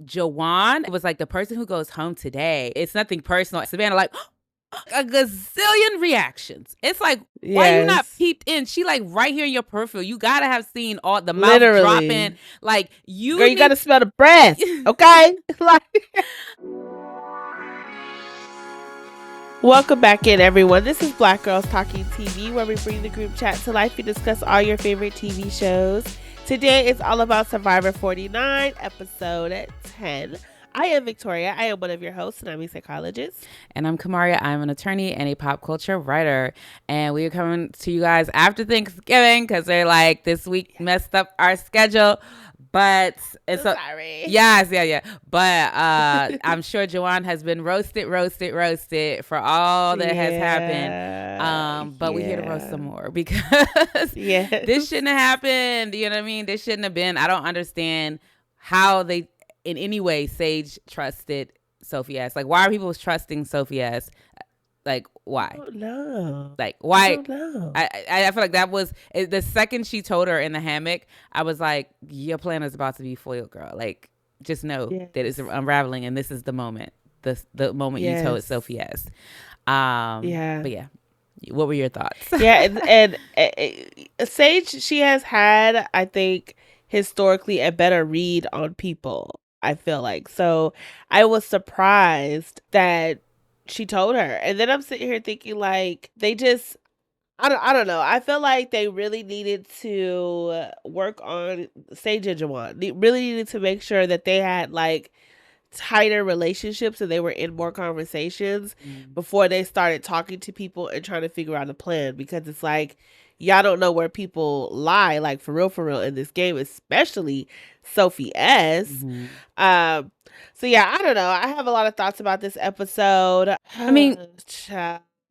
Jawan was like, the person who goes home today, it's nothing personal. Savannah, like, a gazillion reactions. It's like, why you not peeped in? She like right here in your peripheral. You gotta have seen all the mouth dropping. Like girl, you gotta smell the breath, okay? Like, welcome back in, everyone. This is Black Girls Talking TV, where we bring the group chat to life. We discuss all your favorite TV shows. Today it's all about Survivor 49, episode 10. I am Victoria. I am one of your hosts, and I'm a psychologist. And I'm Kamaria. I'm an attorney and a pop culture writer. And we are coming to you guys after Thanksgiving because they're like, this week messed up our schedule. But it's sorry. Yes, yeah. But I'm sure Jawan has been roasted for all that has happened. But we're here to roast some more because this shouldn't have happened. You know what I mean? This shouldn't have been. I don't understand how they, in any way, Sage trusted Sophie S. Like, why are people trusting Sophie S? Like, why? No. Like, why? I don't know. I feel like that was the second she told her in the hammock. I was like, your plan is about to be foiled, girl. Like, just know that it's unraveling, and this is the moment. The moment you told Sophie S. But yeah, what were your thoughts? and Sage, she has had, I think, historically a better read on people. I feel like so. I was surprised that she told her, and then I'm sitting here thinking like they just I don't know. I feel like they really needed to work on Sage and Jawan. They really needed to make sure that they had like tighter relationships and they were in more conversations before they started talking to people and trying to figure out a plan, because it's like y'all don't know where people lie, like for real in this game, especially Sophie S. So yeah, I don't know. I have a lot of thoughts about this episode. I mean,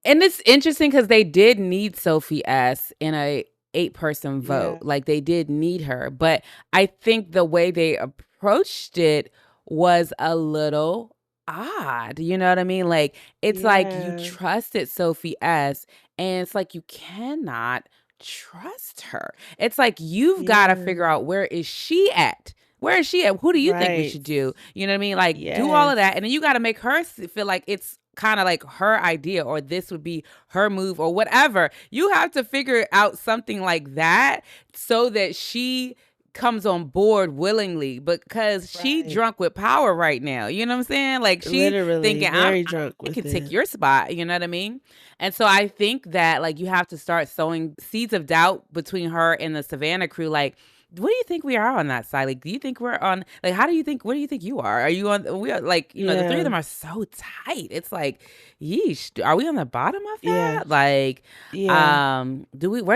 and it's interesting because they did need Sophie S in a 8-person vote. Like they did need her, but I think the way they approached it was a little odd. You know what I mean? Like it's like you trusted Sophie S, and it's like you cannot trust her. It's like you've got to figure out, where is she at? Where is she at? Who do you think we should do? You know what I mean? Like do all of that, and then you got to make her feel like it's kind of like her idea, or this would be her move, or whatever. You have to figure out something like that so that she comes on board willingly, because she drunk with power right now. You know what I'm saying? Like she thinking, I can take your spot. You know what I mean? And so I think that like you have to start sowing seeds of doubt between her and the Savannah crew. Like, what do you think we are on that side? Like, do you think we're on, like, what do you think you are? Are you on, we are like, you know, the three of them are so tight. It's like, yeesh, are we on the bottom of that? Like, where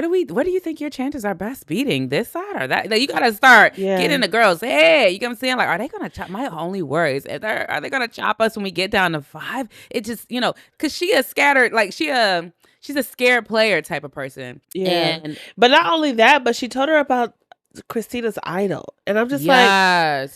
do you think your chances are best beating, this side or that? Like, you got to start getting the girls, hey, you know what I'm saying? Like, are they going to chop, my only worries, are they going to chop us when we get down to 5? It just, you know, cause she is scattered, like she's a scared player type of person. But not only that, but she told her about Christina's idol, and I'm just like,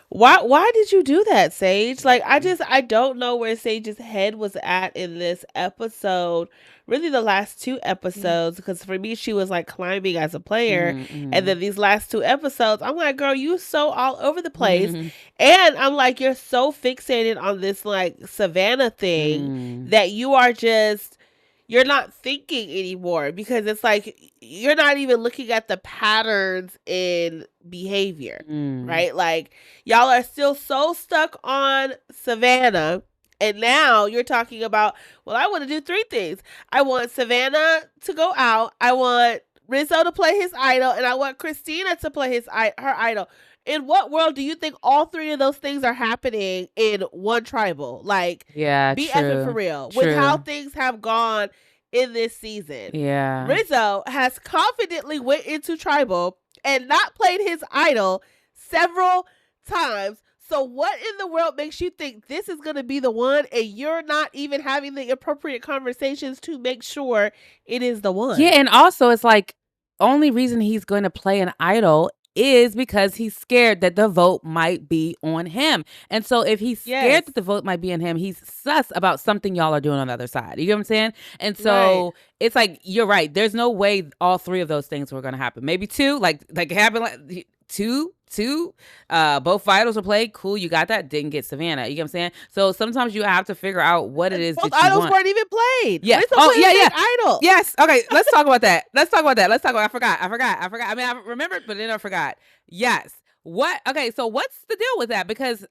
why did you do that, Sage? Like, I don't know where Sage's head was at in this episode, really the last 2 episodes, because for me she was like climbing as a player, and then these last 2 episodes I'm like, girl, you so all over the place, and I'm like, you're so fixated on this like Savannah thing that you're not thinking anymore, because it's like you're not even looking at the patterns in behavior, right? Like y'all are still so stuck on Savannah, and now you're talking about, well, I want to do 3 things. I want Savannah to go out, I want Rizzo to play his idol, and I want Christina to play her idol. In what world do you think all 3 of those things are happening in one tribal? Like, be effing for real. With how things have gone in this season. Rizzo has confidently went into tribal and not played his idol several times. So what in the world makes you think this is going to be the one, and you're not even having the appropriate conversations to make sure it is the one? Yeah, and also it's like, only reason he's going to play an idol is because he's scared that the vote might be on him. And so if he's scared that the vote might be on him, he's sus about something y'all are doing on the other side. You know what I'm saying? And so it's like, you're right. There's no way all 3 of those things were going to happen. Maybe 2, like happen like 2 2. Both idols were played. Cool, you got that. Didn't get Savannah. You get what I'm saying? So sometimes you have to figure out what it is both that you idols want. weren't even played. Yeah. Rizzo played idol. Yes. Okay. Let's talk about that. I forgot. I mean, I remembered, but then I forgot. Yes. What? Okay. So what's the deal with that? Because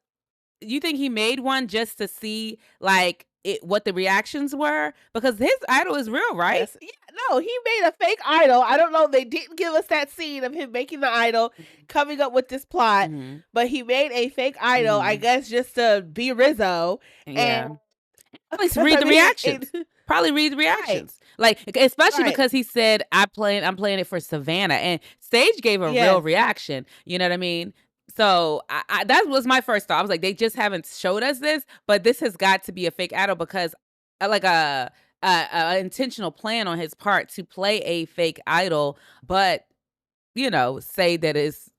you think he made one just to see like what the reactions were? Because his idol is real, right? Yes. Yeah, no, he made a fake idol. I don't know. They didn't give us that scene of him making the idol, coming up with this plot, but he made a fake idol, I guess, just to be Rizzo. Yeah. And at least read the reactions. Probably read the reactions. Right. Like, especially because he said, I'm playing it for Savannah. And Sage gave a real reaction. You know what I mean? So that was my first thought. I was like, they just haven't showed us this, but this has got to be a fake idol because like a intentional plan on his part to play a fake idol, but say that it's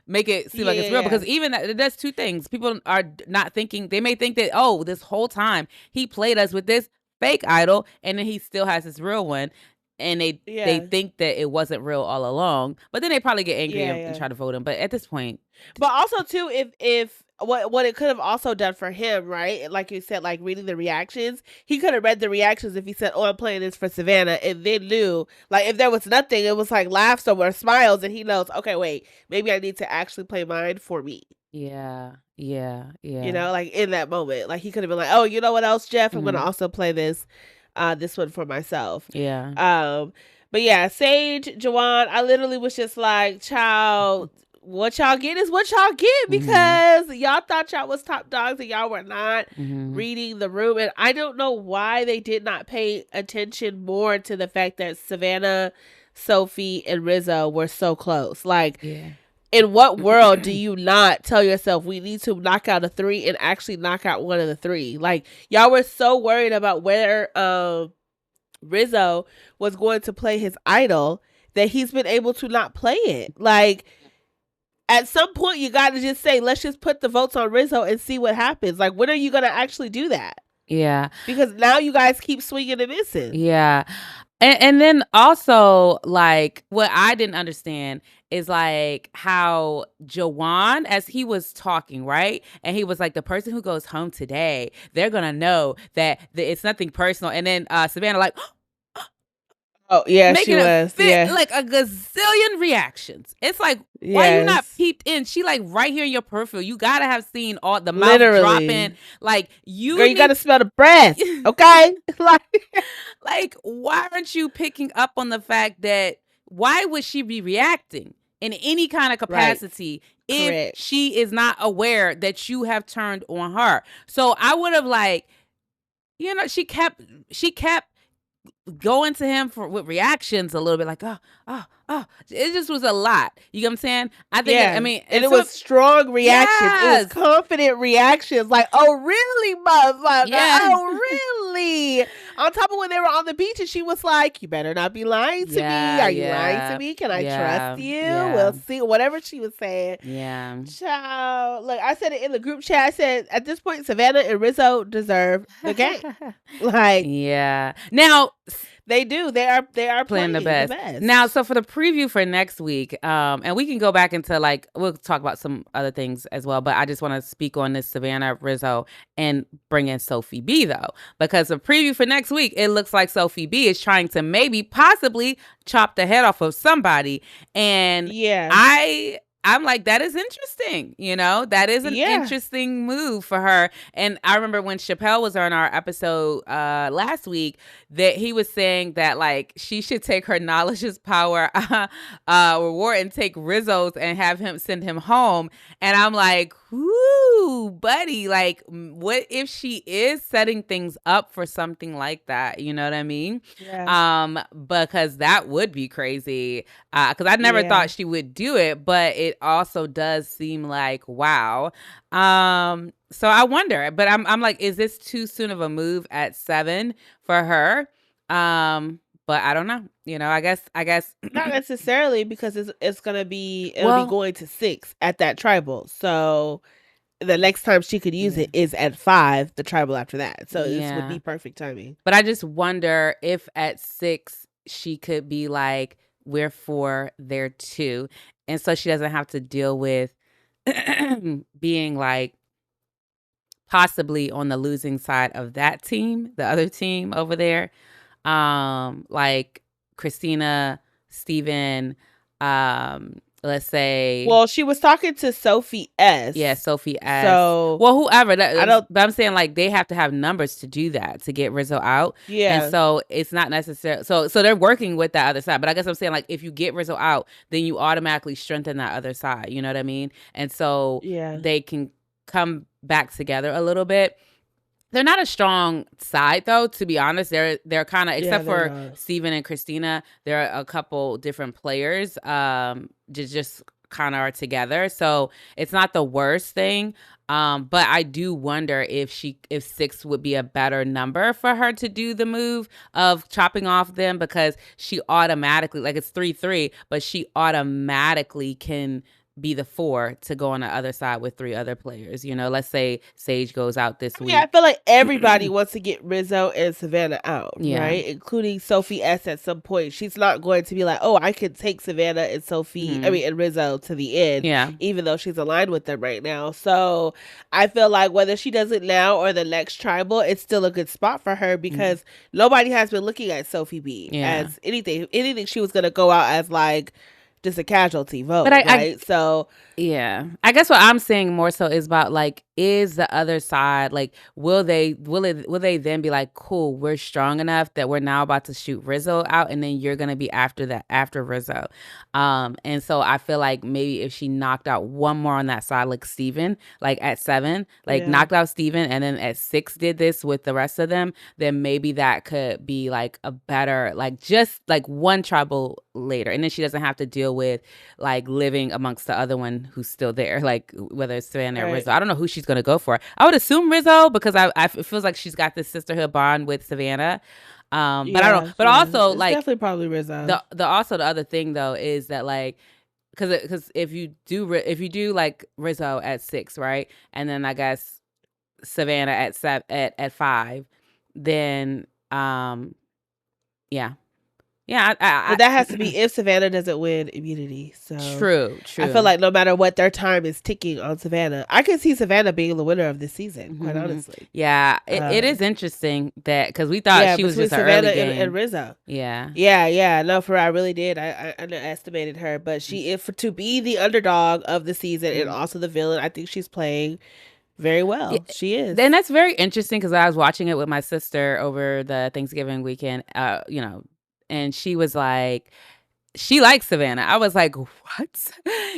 make it seem like it's real because even that's 2 things. People are not thinking. They may think that, oh, this whole time he played us with this fake idol and then he still has his real one. And they think that it wasn't real all along, but then they probably get angry and try to vote him. But at this point, but also too, if what it could have also done for him, right? Like you said, like reading the reactions, he could have read the reactions if he said, "Oh, I'm playing this for Savannah," and then knew, like, if there was nothing, it was like laughs or smiles, and he knows, okay, wait, maybe I need to actually play mine for me. Yeah. Like in that moment, like he could have been like, "Oh, you know what else, Jeff? I'm gonna also play this one for myself." Yeah. But yeah, Sage, Jawan, I literally was just like, child, what y'all get is what y'all get because y'all thought y'all was top dogs and y'all were not reading the room. And I don't know why they did not pay attention more to the fact that Savannah, Sophie, and Rizzo were so close. Like, in what world do you not tell yourself we need to knock out a 3 and actually knock out one of the 3? Like, y'all were so worried about whether Rizzo was going to play his idol that he's been able to not play it. Like, at some point you got to just say, let's just put the votes on Rizzo and see what happens. Like, when are you going to actually do that? Yeah. Because now you guys keep swinging and missing. Yeah. And then also, like, what I didn't understand is, like, how Jawan, as he was talking, right? And he was like, the person who goes home today, they're going to know that it's nothing personal. And then Savannah, like, oh, yeah, she was. Like a gazillion reactions. It's like, why you not peeped in? She like right here in your peripheral. You got to have seen all the mouth dropping. Like, girl, you got to smell the breath, okay? like, why aren't you picking up on the fact that why would she be reacting in any kind of capacity if she is not aware that you have turned on her? So I would have like, she kept going to him with reactions a little bit like, oh, it just was a lot. You know what I'm saying? I think, and it was strong reactions. Yes. It was confident reactions. Like, oh, really, motherfucker? Yes. Oh, really? On top of when they were on the beach and she was like, you better not be lying to me. Are you lying to me? Can I trust you? We'll see. Whatever she was saying. Yeah. Child. Look, I said it in the group chat. I said, at this point, Savannah and Rizzo deserve the game. Like, yeah. Now, they do. They are playing the best. Now, so for the preview for next week, and we can go back into like, we'll talk about some other things as well, but I just want to speak on this Savannah, Rizzo, and bring in Sophie B though, because the preview for next week, it looks like Sophie B is trying to maybe possibly chop the head off of somebody. And I'm like, that is interesting. That is an interesting move for her. And I remember when Chappelle was on our episode last week that he was saying that like she should take her knowledge is power reward and take Rizzo's and have him send him home. And I'm like, whoo, buddy, like what if she is setting things up for something like that? You know what I mean? Yeah. Because that would be crazy. Because I never thought she would do it, but it also does seem like, wow. So I wonder, but I'm like, is this too soon of a move at 7 for her? But I don't know. I guess not necessarily, because it's gonna be be going to 6 at that tribal. So the next time she could use it is at 5, the tribal after that. So this would be perfect timing. But I just wonder if at 6 she could be like, we're 4, they're 2. And so she doesn't have to deal with being like possibly on the losing side of that team, the other team over there. Like Christina, Steven, let's say. Well, she was talking to Sophie S. Yeah, Sophie S. So, well, whoever. But I'm saying like they have to have numbers to do that, to get Rizzo out. Yeah. And so it's not necessary. So they're working with that other side. But I guess I'm saying like if you get Rizzo out, then you automatically strengthen that other side. You know what I mean? And so they can come back together a little bit. They're not a strong side though, to be honest. They're kind of, except for Steven and Christina, there are a couple different players just kind of are together. So it's not the worst thing. But I do wonder if 6 would be a better number for her to do the move of chopping off them, because she automatically, like it's 3-3, but she automatically can be the 4 to go on the other side with 3 other players. You know, let's say Sage goes out this week. Yeah, I feel like everybody wants to get Rizzo and Savannah out, right? Including Sophie S at some point. She's not going to be like, oh, I could take Savannah and Sophie, and Rizzo to the end, even though she's aligned with them right now. So I feel like whether she does it now or the next tribal, it's still a good spot for her, because nobody has been looking at Sophie B as anything she was going to go out as like just a casualty vote, right? So yeah, I guess what I'm saying more so is about like, is the other side like, will they then be like, cool, we're strong enough that we're now about to shoot Rizzo out, and then you're gonna be after Rizzo. And so I feel like maybe if she knocked out one more on that side, like Steven, like at 7, like knocked out Steven, and then at 6 did this with the rest of them, then maybe that could be like a better, like just like one tribal later, and then she doesn't have to deal with like living amongst the other one who's still there, like whether it's Savannah or Rizzo. I don't know who she's gonna go for. I would assume Rizzo, because it feels like she's got this sisterhood bond with Savannah. But I don't know. But also, it's like, definitely probably Rizzo. The other thing though is that like, because if you do like Rizzo at 6, right, and then I guess Savannah at 5, then but that has to be if Savannah doesn't win immunity. So true. I feel like no matter what, their time is ticking on Savannah. I can see Savannah being the winner of this season, quite honestly. Yeah, it is interesting that, because we thought she was just Savannah an early game. and Rizzo. Yeah. No, for real, I really did. I underestimated her, but to be the underdog of the season and also the villain, I think she's playing very well. Yeah, she is. And that's very interesting, because I was watching it with my sister over the Thanksgiving weekend, and she was like, she likes Savannah. I was like, what?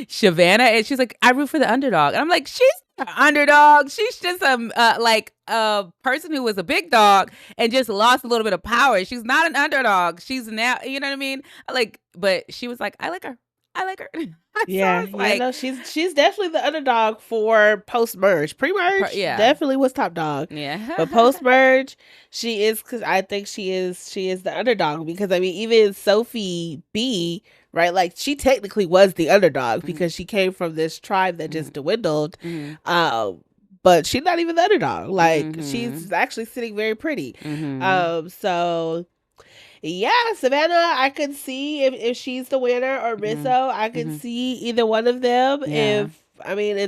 Savannah? And she's like, I root for the underdog. And I'm like, she's the underdog. She's just a person who was a big dog and just lost a little bit of power. She's not an underdog. She's now, you know what I mean? But she was like, I like her. So she's definitely the underdog for post-merge. Pre-merge, definitely was top dog. Yeah. But post-merge, she is, because I think she is the underdog, because I mean, even Sophie B, right, like she technically was the underdog because she came from this tribe that just dwindled. But she's not even the underdog. Like she's actually sitting very pretty. So yeah, Savannah, I could see if she's the winner, or Rizzo, I could see either one of them. In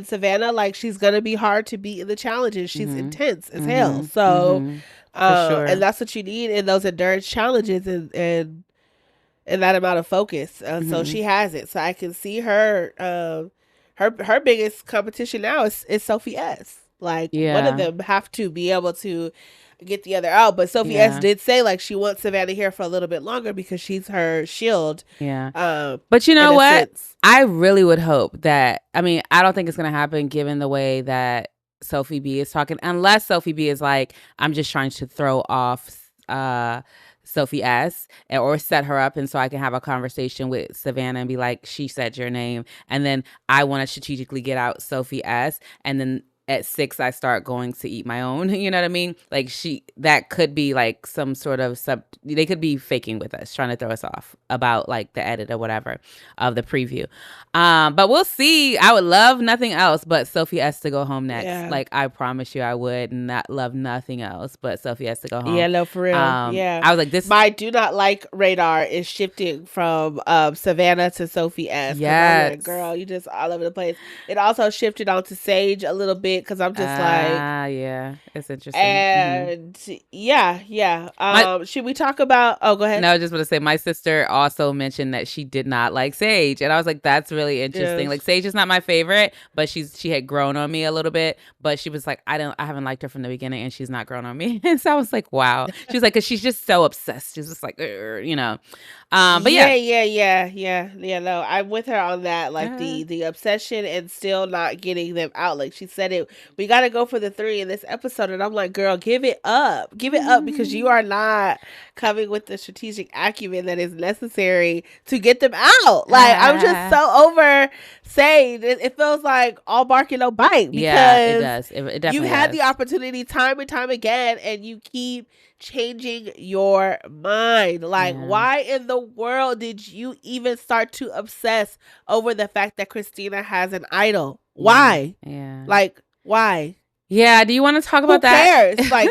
Savannah, like, she's gonna be hard to beat in the challenges. She's intense as hell. So sure. And that's what you need in those endurance challenges, and that amount of focus. So she has it. So I can see her her biggest competition now is Sophie S. Like, one of them have to be able to get the other out. But Sophie S did say like she wants Savannah here for a little bit longer because she's her shield. But you know what? I really would hope that, I mean, I don't think it's going to happen given the way that Sophie B is talking, unless Sophie B is like, I'm just trying to throw off Sophie S or set her up, and so I can have a conversation with Savannah and be like, she said your name, and then I want to strategically get out Sophie S, and then at 6 I start going to eat my own. You know what I mean? Like that could be like some sort of they could be faking with us, trying to throw us off about like the edit or whatever of the preview. But we'll see. I would love nothing else but Sophie S to go home next. Yeah. Like I promise you I would not love nothing else but Sophie S to go home. Yeah, no, for real. Yeah. I was like, this my do not like radar is shifting from Savannah to Sophie S. Yes. Like, girl, you just all over the place. It also shifted onto Sage a little bit because I'm just like, yeah, it's interesting. And yeah. Should we talk about? Oh, go ahead. No, I was just want to say my sister also mentioned that she did not like Sage, and I was like, that's really interesting. Yes. Like Sage is not my favorite, but she had grown on me a little bit. But she was like, I haven't liked her from the beginning, and she's not grown on me. And so I was like, wow. She was like, because she's just so obsessed. She's just like, you know. But yeah. No, I'm with her on that. Like the obsession and still not getting them out. Like she said it, we got to go for the 3 in this episode, and I'm like, girl, give it up, because you are not coming with the strategic acumen that is necessary to get them out. Like I'm just so over Sage. It feels like all bark and no bite. Because yeah, it does. It definitely you've had the opportunity time and time again, and you keep changing your mind. Like, why in the world did you even start to obsess over the fact that Christina has an idol? Why? Yeah. Like, why? Yeah. Do you want to talk about that? Who cares?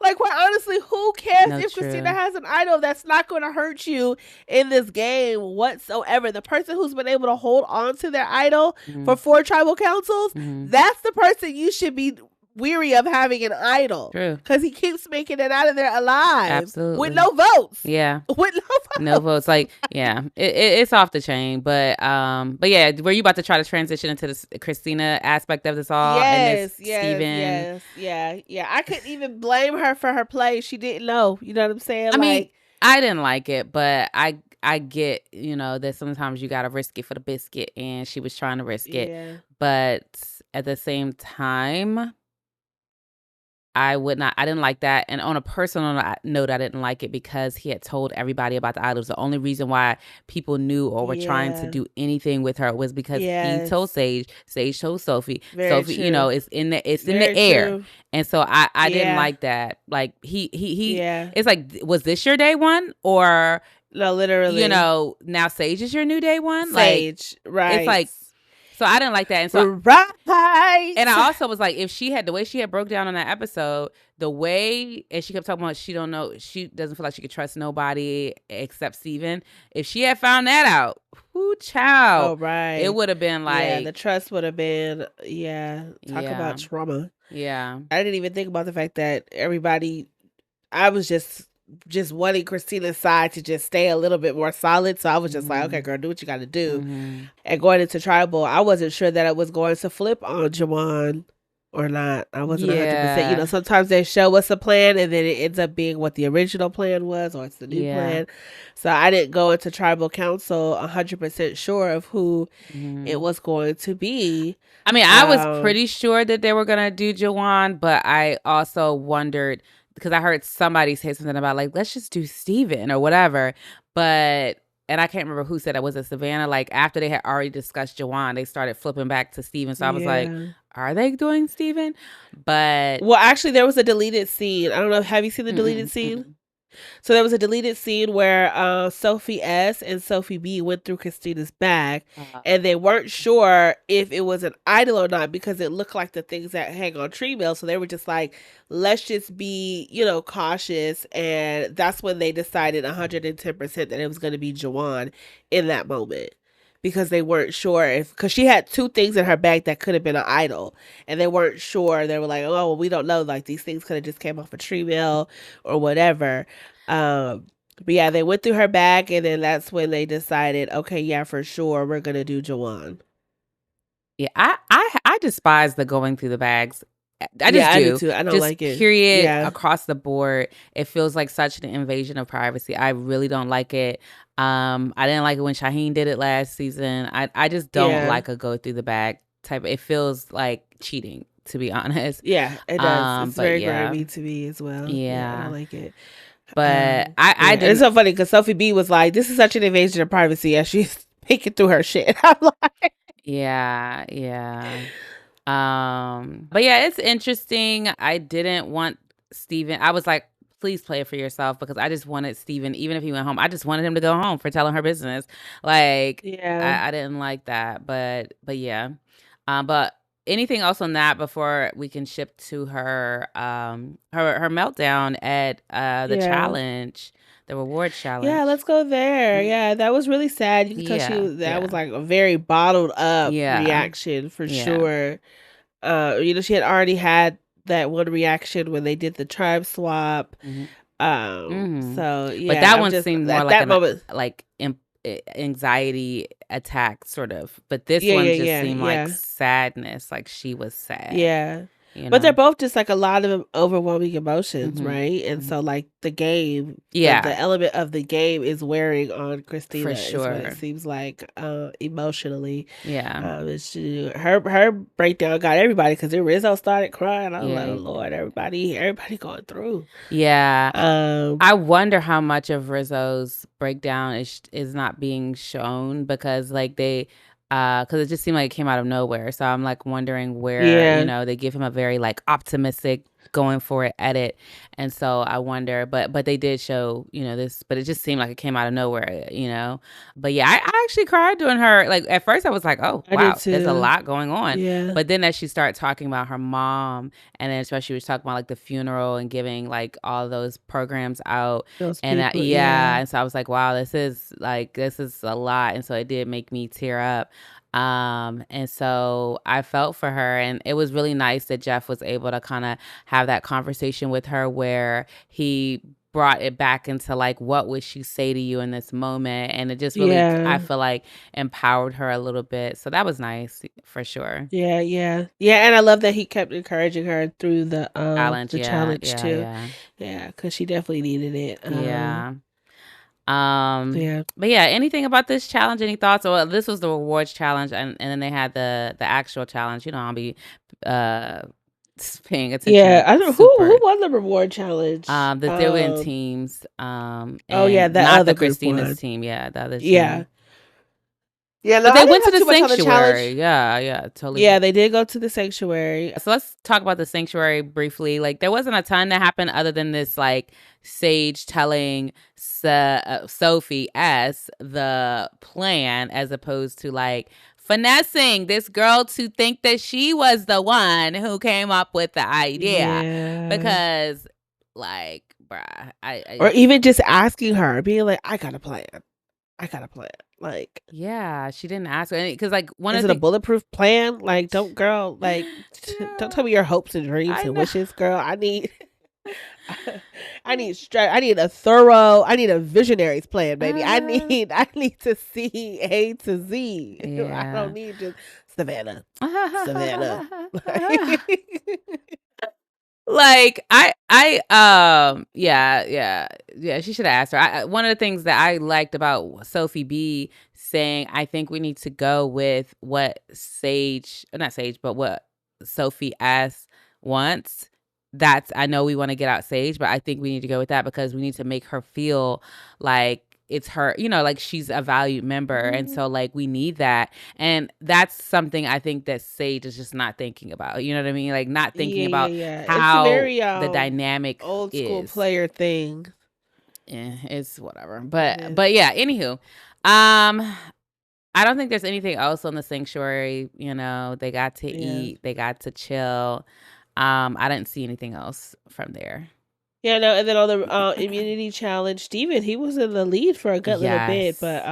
Like, quite honestly, who cares if Christina has an idol? That's not going to hurt you in this game whatsoever. The person who's been able to hold on to their idol for 4 tribal councils, that's the person you should be weary of having an idol. True. Because he keeps making it out of there alive. Absolutely. With no votes. Yeah. With no votes. No votes. Like, yeah. It's off the chain. But yeah, were you about to try to transition into the Christina aspect of this all? Yes. Steven? Yeah. I couldn't even blame her for her play. She didn't know. You know what I'm saying? I mean, I didn't like it, but I get, that sometimes you gotta risk it for the biscuit, and she was trying to risk it. Yeah. But at the same time, I didn't like that. And on a personal note, I didn't like it because he had told everybody about the idols. The only reason why people knew or were trying to do anything with her was because he told Sage told Sophie. Very Sophie, true. It's in the air. True. And so I didn't like that. Like he it's like, was this your day one? Or no, literally. Now Sage is your new day one? Sage, like, right. It's like, so I didn't like that. And so right. And I also was like, if she had the way she had broke down on that episode, and she kept talking about she doesn't feel like she could trust nobody except Steven. If she had found that out, child. Oh, right. It would have been like, the trust would have been, talk about trauma. Yeah. I didn't even think about the fact that I was just wanting Christina's side to just stay a little bit more solid. So I was just like, okay, girl, do what you got to do. And going into tribal, I wasn't sure that it was going to flip on Jawan or not. I wasn't 100%. Sometimes they show us a plan and then it ends up being what the original plan was, or it's the new plan. So I didn't go into tribal council 100% sure of who it was going to be. I mean, I was pretty sure that they were going to do Jawan, but I also wondered, because I heard somebody say something about like, let's just do Steven or whatever. And I can't remember who said it. Was it Savannah? Like after they had already discussed Jawan, they started flipping back to Steven. So I was like, are they doing Steven? But well, actually there was a deleted scene. I don't know. Have you seen the deleted scene? So there was a deleted scene where Sophie S and Sophie B went through Christina's bag, and they weren't sure if it was an idol or not because it looked like the things that hang on tree mail. So they were just like, let's just be, cautious. And that's when they decided 110% that it was going to be Jawan in that moment. Because they weren't sure because she had 2 things in her bag that could have been an idol, and they weren't sure. They were like, oh, well, we don't know. Like these things could have just came off a tree mill or whatever. But yeah, they went through her bag, and then that's when they decided, okay, yeah, for sure, we're gonna do Jawan. Yeah, I despise the going through the bags. I do too. I don't just like it. Period. Across the board, it feels like such an invasion of privacy. I really don't like it. I didn't like it when Shaheen did it last season. I just don't like a go through the bag type. It feels like cheating, to be honest. Yeah, it does. It's very grimy to me as well. Yeah, I don't like it. But I didn't. It's so funny because Sophie B was like, "This is such an invasion of privacy," as she's picking through her shit. I'm like, yeah. But yeah, it's interesting. I didn't want Steven. I was like, please play it for yourself, because I just wanted Steven, even if he went home, I just wanted him to go home for telling her business. Like, I didn't like that, but yeah. But anything else on that before we can shift to her her meltdown at the challenge, the reward challenge? Yeah, let's go there. Yeah, that was really sad. You can tell that was like a very bottled up reaction for sure. You know, she had already had that one reaction when they did the tribe swap. So yeah, but that one seemed more like anxiety attack sort of, but this one just seemed like sadness, like she was sad. You know? But they're both just like a lot of overwhelming emotions, right? And so like the game, the element of the game is wearing on Christina. For sure, is what it seems like emotionally. Her breakdown got everybody, because then Rizzo started crying. I was like, oh, Lord, everybody going through. I wonder how much of Rizzo's breakdown is not being shown, because like because it just seemed like it came out of nowhere. So I'm like wondering where, you know, they give him a very like optimistic, going for it edit. And so I wonder, but they did show, you know, this, but it just seemed like it came out of nowhere, you know. But yeah, I actually cried during her, like at first I was like, oh wow, there's a lot going on. But then as she started talking about her mom, and then especially she was talking about like the funeral and giving like all those programs out, and people, and so I was like, wow, this is a lot. And so it did make me tear up. And so I felt for her, and it was really nice that Jeff was able to kind of have that conversation with her where he brought it back into like, what would she say to you in this moment? And it just really, I feel like, empowered her a little bit. So that was nice for sure. Yeah. And I love that he kept encouraging her through the challenge too. Yeah, because she definitely needed it. But yeah, anything about this challenge? Any thoughts? Well, this was the rewards challenge, and then they had the actual challenge. You know, I'll be paying attention. Yeah, I don't know who won the reward challenge. They were in teams. The not other the Christina's team. Yeah, the other team. Yeah, but they went to the sanctuary. Yeah, totally. Yeah, they did go to the sanctuary. So let's talk about the sanctuary briefly. Like, there wasn't a ton that happened other than this, like, Sage telling Sophie S the plan, as opposed to like finessing this girl to think that she was the one who came up with the idea. Because, like, bruh, or even just asking her, being like, I got a plan. Like, yeah, she didn't ask her, because like is it a bulletproof plan? Like, don't tell me your hopes and dreams and wishes, girl. I need I need a visionary's plan, baby. I need to see A to Z. I don't need just Savannah. Like, she should have asked her. One of the things that I liked about Sophie B saying, I think we need to go with what what Sophie S wants. I know we want to get out Sage, but I think we need to go with that, because we need to make her feel like it's her, you know, like she's a valued member. And so like we need that. And that's something I think that Sage is just not thinking about. You know what I mean? Like, not thinking about how it's very, the dynamic old school player thing. Yeah, it's whatever. But yeah, anywho. I don't think there's anything else on the sanctuary. You know, they got to eat, they got to chill. I didn't see anything else from there. Yeah, no, and then on the immunity challenge, Steven, he was in the lead for a good little bit, but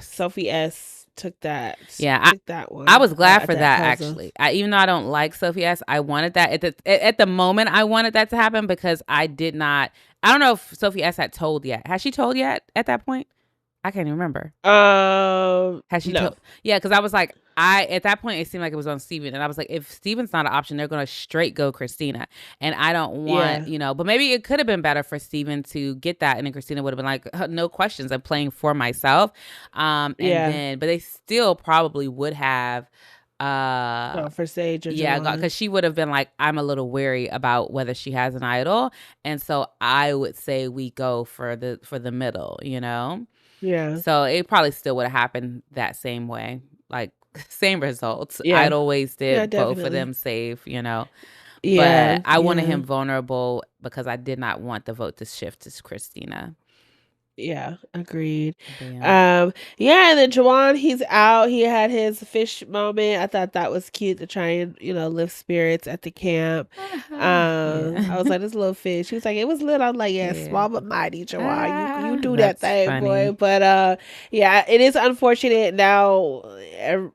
Sophie S took that. Yeah, took that one. I was glad for that actually. Even though I don't like Sophie S, I wanted that at the moment. I wanted that to happen, because I don't know if Sophie S had told yet. Has she told yet at that point? I can't even remember. Has she told? Yeah, because I was like, at that point, it seemed like it was on Steven. And I was like, if Steven's not an option, they're going to straight go Christina. And I don't want, you know, but maybe it could have been better for Steven to get that. And then Christina would have been like, no questions, I'm playing for myself. But they still probably would have. For Sage or Jawan. Because she would have been like, I'm a little wary about whether she has an idol. And so I would say we go for the middle, you know? Yeah. So it probably still would have happened that same way. Like, same results. Idol wasted both of them safe, you know. But I wanted him vulnerable because I did not want the vote to shift to Christina. Yeah, agreed. And then Jawan, he's out. He had his fish moment. I thought that was cute to try and, lift spirits at the camp. I was like, this little fish. He was like, it was little. I'm like, small but mighty, Jawan. You do that thing, funny. Boy. But it is unfortunate now.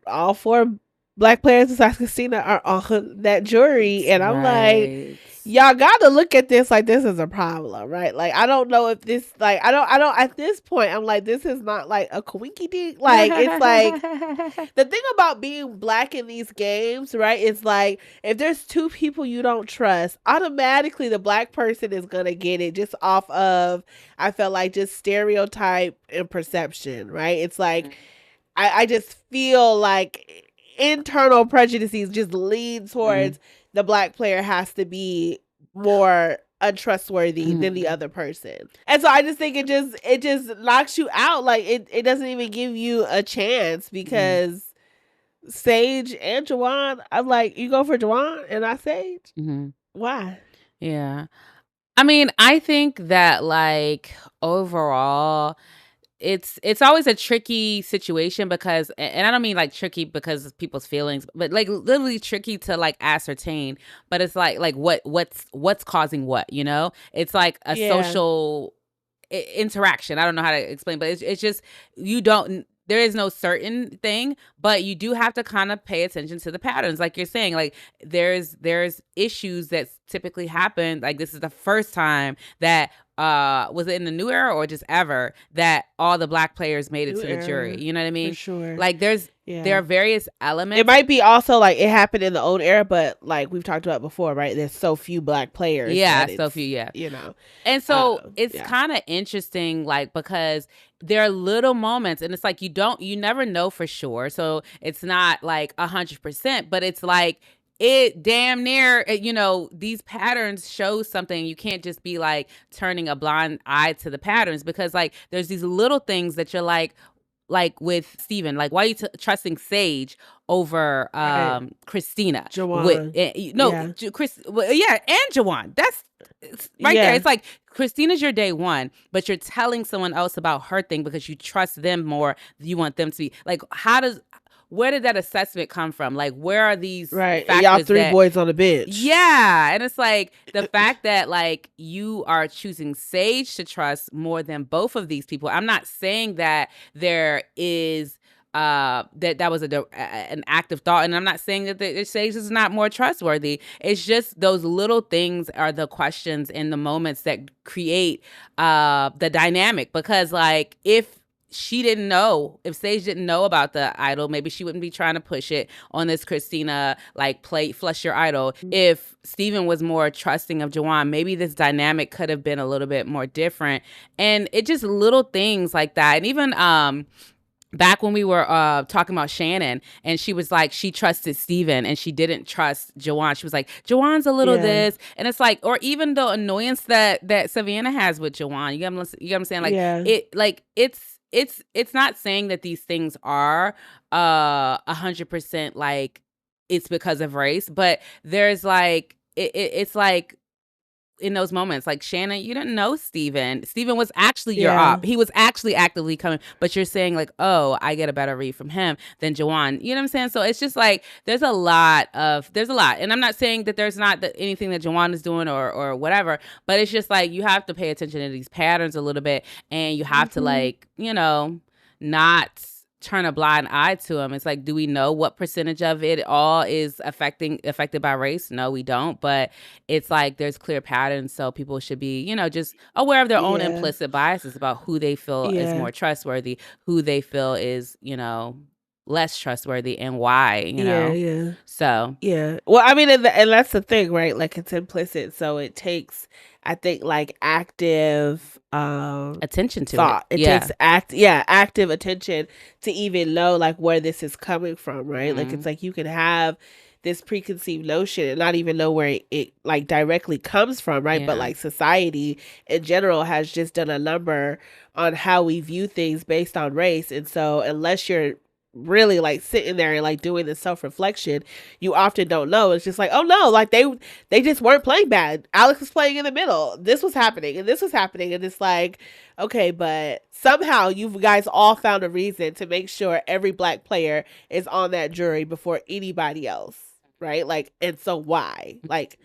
All 4 Black players besides Christina are on that jury, and I'm like, y'all gotta look at this like this is a problem, right? Like, I don't know if this, like, I don't at this point, I'm like, this is not like a quinky dink. Like, it's like, the thing about being Black in these games, right, is like, if there's 2 people you don't trust, automatically the Black person is gonna get it just off of, I felt like, just stereotype and perception, right? It's like, I just feel like internal prejudices just lean towards the Black player has to be more untrustworthy than the other person. And so I just think it just knocks you out. Like, it doesn't even give you a chance because Sage and Jawan, I'm like, you go for Jawan and I Sage? Why? Yeah. I mean, I think that, like, overall, it's always a tricky situation because, and I don't mean like tricky because of people's feelings, but like literally tricky to like ascertain. But it's like what's causing what, you know? It's like a social interaction. I don't know how to explain, but it's just, there is no certain thing, but you do have to kind of pay attention to the patterns. Like you're saying, like there's issues that typically happen. Like, this is the first time that was it in the new era or just ever that all the Black players made it to the jury? You know what I mean? For sure. Like, there are various elements. It might be also like it happened in the old era, but like we've talked about before, right? There's so few Black players. Yeah, so few. Yeah, you know. And so it's kind of interesting, like, because there are little moments, and it's like you never know for sure. So it's not like 100%, but it's like, it damn near, these patterns show something. You can't just be like turning a blind eye to the patterns, because like there's these little things that you're like with Steven, like, why are you trusting Sage over Christina? Jawan. And Jawan. That's right there. It's like, Christina's your day one, but you're telling someone else about her thing because you trust them more. You want them to be like, where did that assessment come from? Like, where are these factors? Y'all 3 boys on the bench. Yeah. And it's like the fact that like you are choosing Sage to trust more than both of these people. I'm not saying that there is that was an active thought, and I'm not saying that Sage is not more trustworthy. It's just those little things are the questions and the moments that create the dynamic. Because like, if Sage didn't know about the idol, maybe she wouldn't be trying to push it on this Christina, like, flush your idol. If Steven was more trusting of Jawan, maybe this dynamic could have been a little bit more different. And it just little things like that. And even back when we were talking about Shannon, and she was like, she trusted Steven and she didn't trust Jawan. She was like, Jawan's a little this. And it's like, or even the annoyance that Savannah has with Jawan. You get what I'm saying? Like, it's not saying that these things are 100% like it's because of race, but there's like, it's like, in those moments, like, Shannon, you didn't know Steven was actually your op. He was actually actively coming, but you're saying like, oh, I get a better read from him than Jawan. You know what I'm saying? So it's just like, there's a lot. And I'm not saying that there's not anything that Jawan is doing or whatever, but it's just like, you have to pay attention to these patterns a little bit, and you have to like, not turn a blind eye to them. It's like, do we know what percentage of it all is affected by race? No, we don't. But it's like, there's clear patterns, so people should be, just aware of their own implicit biases about who they feel is more trustworthy, who they feel is, less trustworthy, and why, So well, I mean, and that's the thing, right? Like, it's implicit, so it takes, I think, like, active attention to thought. It takes active attention to even know like where this is coming from, right? Like, it's like, you can have this preconceived notion and not even know where it like directly comes from, right? But like, society in general has just done a number on how we view things based on race, and so unless you're really like sitting there and like doing the self-reflection, you often don't know. It's just like, oh no, like they just weren't playing bad. Alex was playing in the middle. This was happening and this was happening. And it's like, okay, but somehow you guys all found a reason to make sure every black player is on that jury before anybody else. Right? Like, and so why? Like,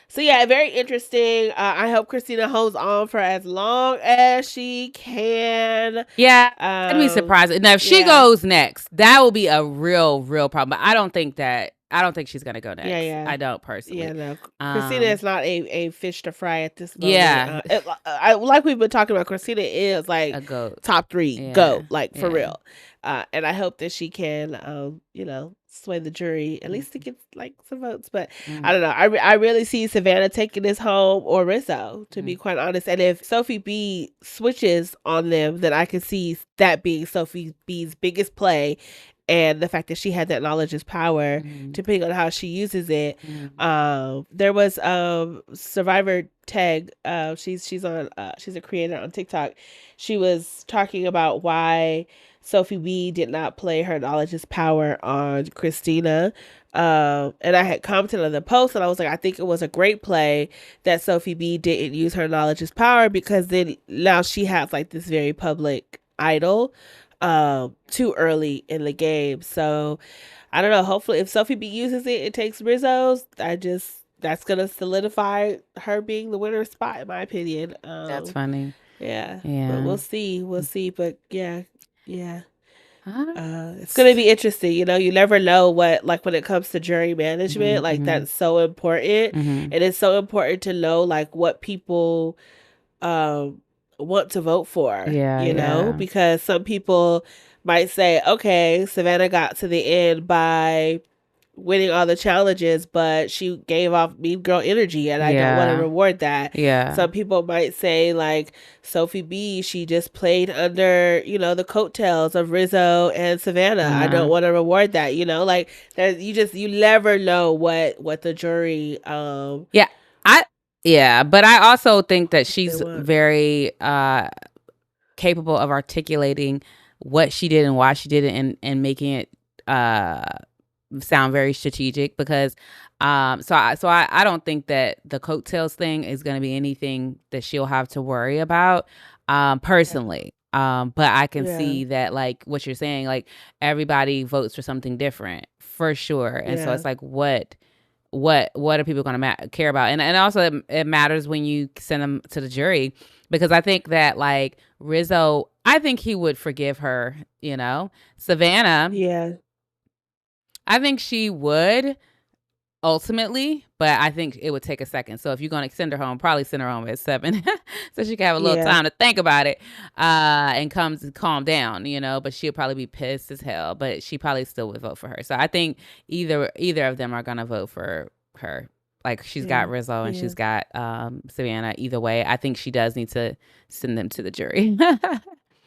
so yeah, very interesting. I hope Christina holds on for as long as she can. Yeah, I'd be surprised. Now, if she goes next, that will be a real problem. But I don't think she's gonna go next. Yeah. I don't personally. Yeah, no. Christina is not a fish to fry at this moment. Yeah. Like we've been talking about, Christina is like a goat. Top 3 goat, like for real. And I hope that she can, sway the jury at least to get like some votes. But I don't know. I really see Savannah taking this home, or Rizzo, to be quite honest. And if Sophie B switches on them, then I can see that being Sophie B's biggest play. And the fact that she had that knowledge is power, depending on how she uses it. There was Survivor Tag. She's a creator on TikTok. She was talking about why Sophie B did not play her knowledge is power on Christina. And I had commented on the post, and I was like, I think it was a great play that Sophie B didn't use her knowledge is power, because then now she has like this very public idol too early in the game. So I don't know, hopefully if Sophie B uses it, it takes Rizzo's. That's gonna solidify her being the winner's spot, in my opinion. That's funny. Yeah. But we'll see. But yeah. It's gonna be interesting. You never know what, like, when it comes to jury management, like that's so important. And it's so important to know like what people want to vote for. Because some people might say, okay, Savannah got to the end by winning all the challenges, but she gave off mean girl energy, and I don't want to reward that. Some people might say like Sophie B, she just played under the coattails of Rizzo and Savannah. I don't want to reward that. Like you never know what the jury but I also think that she's very capable of articulating what she did and why she did it, and making it sound very strategic, because so I don't think that the coattails thing is going to be anything that she'll have to worry about personally. But I can see that, like what you're saying, like everybody votes for something different for sure, and so it's like what are people going to care about? And also it matters when you send them to the jury, because I think that like Rizzo, I think he would forgive her. Savannah, I think she would ultimately, but I think it would take a second. So if you're going to send her home, probably send her home at 7 so she can have a little time to think about it and calm down, but she'll probably be pissed as hell, but she probably still would vote for her. So I think either of them are going to vote for her. Like she's got Rizzo and she's got Savannah. Either way, I think she does need to send them to the jury.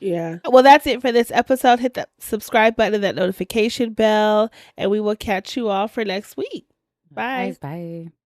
Yeah. Well, that's it for this episode. Hit that subscribe button and that notification bell, and we will catch you all for next week. Bye. Bye.